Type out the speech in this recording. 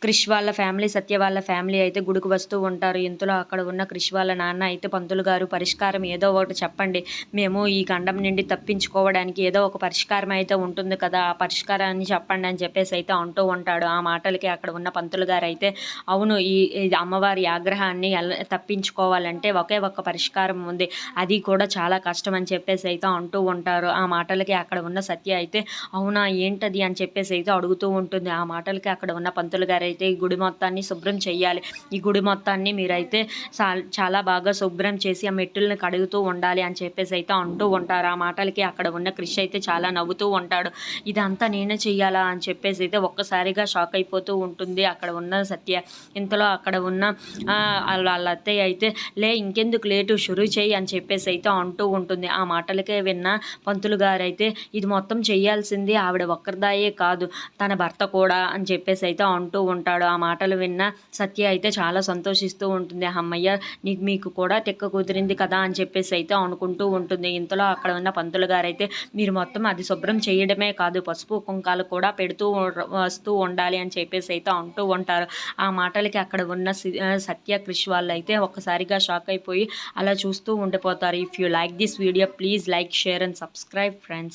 క్రిష్ వాళ్ళ ఫ్యామిలీ, సత్య వాళ్ళ ఫ్యామిలీ అయితే గుడికి వస్తూ ఉంటారు. ఇంతలో అక్కడ ఉన్న క్రిష్ వాళ్ళ నాన్న అయితే పంతులు గారు పరిష్కారం ఏదో ఒకటి చెప్పండి. మేము ఈ గండం నుండి తప్పించుకోవడానికి ఏదో ఒక పరిష్కారం అయితే ఉంటుంది కదా! ఆ పరిష్కారాన్ని చెప్పండి అని చెప్పేసి అయితే అంటూ ఉంటాడు. ఆ మాటలకి అక్కడ ఉన్న పంతులు గారు అయితే అవును ఈ అమ్మవారి ఆగ్రహాన్ని తప్పించుకోవాలంటే ఒకే ఒక్క పరిష్కారం ఉంది. అది కూడా చాలా కష్టం అని చెప్పేసి అయితే అంటూ ఉంటారు. ఆ మాటలకి అక్కడ ఉన్న సత్య అయితే అవునా ఏంటది అని చెప్పేసి అయితే అడుగుతూ ఉంటుంది. ఆ మాటలకి అక్కడ ఉన్న పంతులు గారు అయితే ఈ గుడి మొత్తాన్ని శుభ్రం చేయాలి. ఈ గుడి మొత్తాన్ని మీరైతే చాలా బాగా శుభ్రం చేసి ఆ మెట్టుల్ని కడుగుతూ ఉండాలి అని చెప్పేసి అయితే అంటూ ఉంటారు. ఆ మాటలకి అక్కడ ఉన్న క్రిష్ అయితే చాలా నవ్వుతూ ఉంటాడు. ఇదంతా నేనే చెయ్యాలా అని చెప్పేసి అయితే ఒక్కసారిగా షాక్ అయిపోతూ ఉంటుంది అక్కడ ఉన్న సత్య. ఇంతలో అక్కడ ఉన్న వాళ్ళ అత్తయ్య అయితే ఇంకెందుకు లేటు షురు చేయి అని చెప్పేసి అయితే అంటూ ఉంటుంది. ఆ మాటలకే విన్న పంతులు గారైతే ఇది మొత్తం చేయాల్సింది ఆవిడ ఒక్కరిదాయే కాదు తన భర్త కూడా అని చెప్పేసి అయితే అంటూ ఉంటాడు. ఆ మాటలు విన్న సత్య అయితే చాలా సంతోషిస్తూ ఉంటుంది. హమ్మయ్య మీకు కూడా తిక్క కుదిరింది కదా అని చెప్పేసి అయితే అనుకుంటూ ఉంటుంది. ఇంతలో అక్కడ ఉన్న పంతులు గారైతే మీరు మొత్తం అది శుభ్రం చేయడమే కాదు పసుపు కుంకాలు కూడా పెడుతూ వస్తూ ఉండాలి అని చెప్పేసి అయితే అంటూ ఉంటారు. ఆ మాటలకి అక్కడ ఉన్న సత్య క్రిష్ వాళ్ళు అయితే ఒక్కసారిగా షాక్ అయిపోయి అలా చూస్తూ ఉండిపోతారు. If you like this video please like, share and subscribe friends.